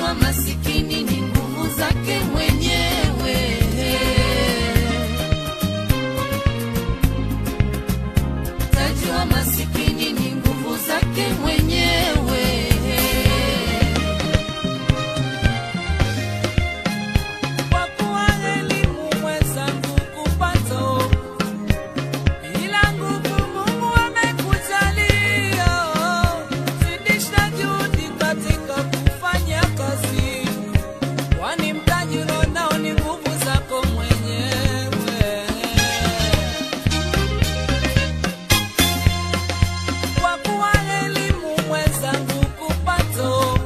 wa masikini ni nguvu zake mwenyewe. Taji wa masikini ni nguvu zake mwenyewe. Kwa kuwa elimu mwenzangu kupato, ila nguvu Mungu amekujalia. Zidisha juhudi katika kufanya kazi, kwani mtaji ulionao ni nguvu zako mwenyewe. Kwa kuwa elimu mwenzangu kupato,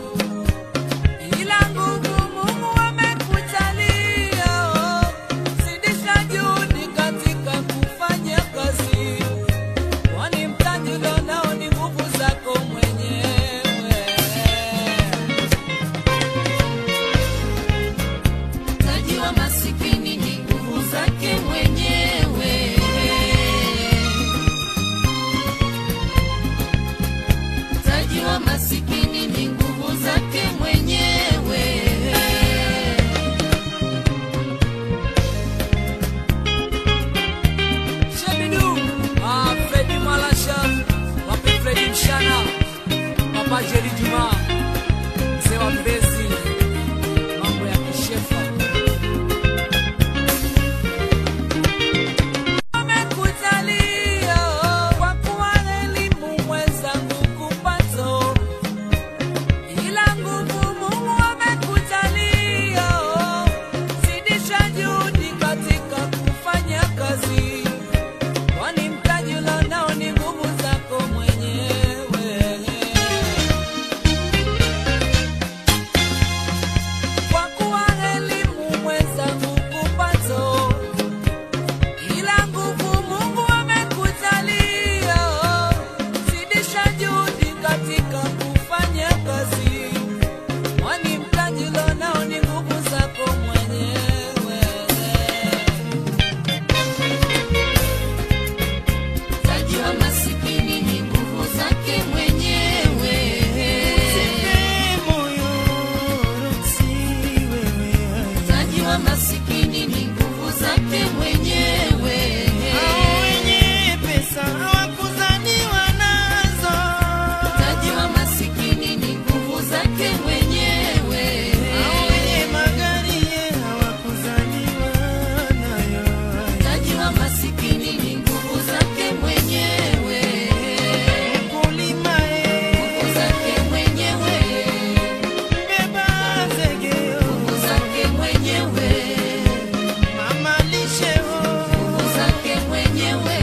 ila nguvu Mungu amekujalia. Zidisha juhudi katika kufanya kazi, kwani mtaji ulionao ni nguvu zako mwenyewe. Taji wa masikini ni nguvu zake mwenyewe. Taji wa masikini ni nguvu zake mwenyewe. Shebidu, Fredi Malasha, wape Fredi Mshana, Papa Jerry Juma, mzee wa Mbezi, mambo ya kishefa. Amekujalia, kwa kuwa elimu mwenzangu kupato, ila nguvu Mungu amekujalia. Zidisha juhudi katika kufanya kazi, kwani mtaji ulionao ni nguvu zako mwenyewe. Kwa kuwa elimu mwenzangu kupato, ila nguvu Mungu amekujalia. Zidisha juhudi katika kufanya kazi, kwani mtaji ulionao ni nguvu zako mwenyewe. Taji wa masikini ni nguvu zake mwenyewe. Taji wa masikini ni nguvu zake mwenyewe. Taji wa masikini ni nguvu zake mwenyewe. Taji wa masikini ni nguvu zake mwenyewe. Nguvu zake mwenyewe. Nguvu zake mwenyewe. Nguvu zake mwenyewe.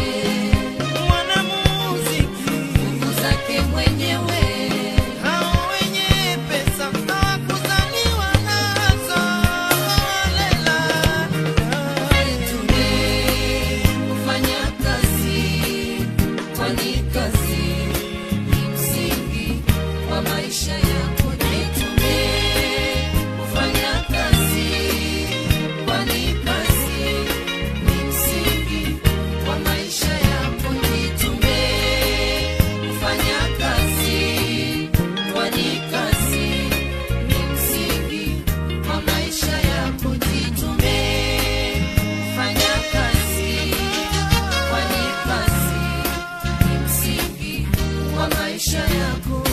Nguvu zake mwenyewe. Kufanya kazi, kwani kazi ni msingi wa maisha yako. Jitume kufanya kazi, kwani kazi ni msingi wa maisha yako. Jitume kufanya kazi, kwani kazi ni msingi wa maisha yako. Jitume kufanya kazi, kwani kazi ni msingi wa maisha yako.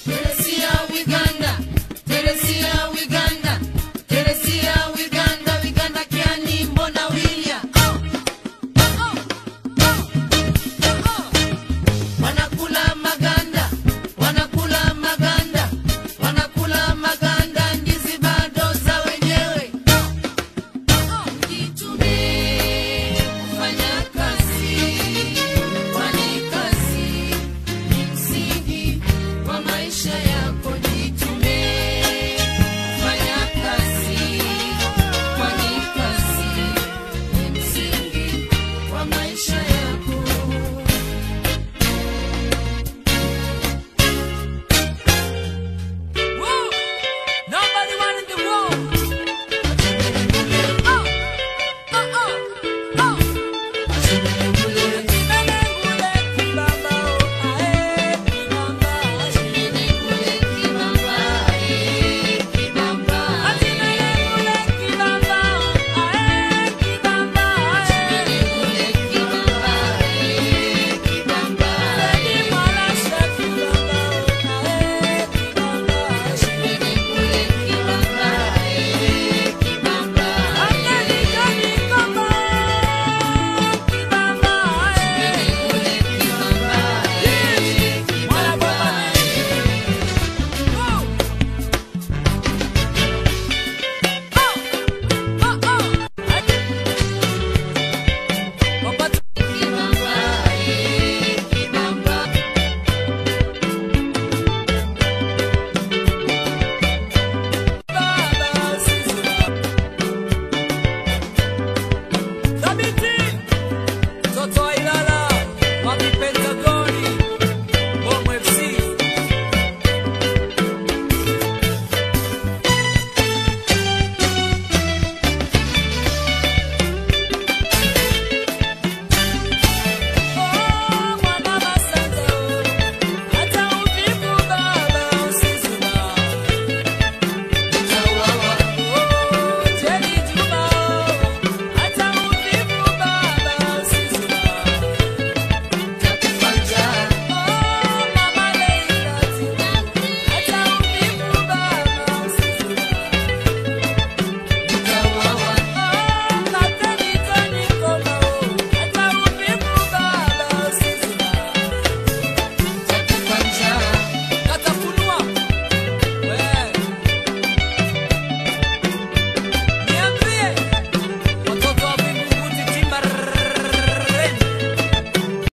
Teresia Uganda, Teresia Uganda, Teresia Uganda, Uganda kiani mbona William. Wanakula maganda, wanakula maganda, wanakula maganda, ndizi bado za wenyewe. Jitume kufanya kazi, kwani kazi ni msingi wa maisha yako.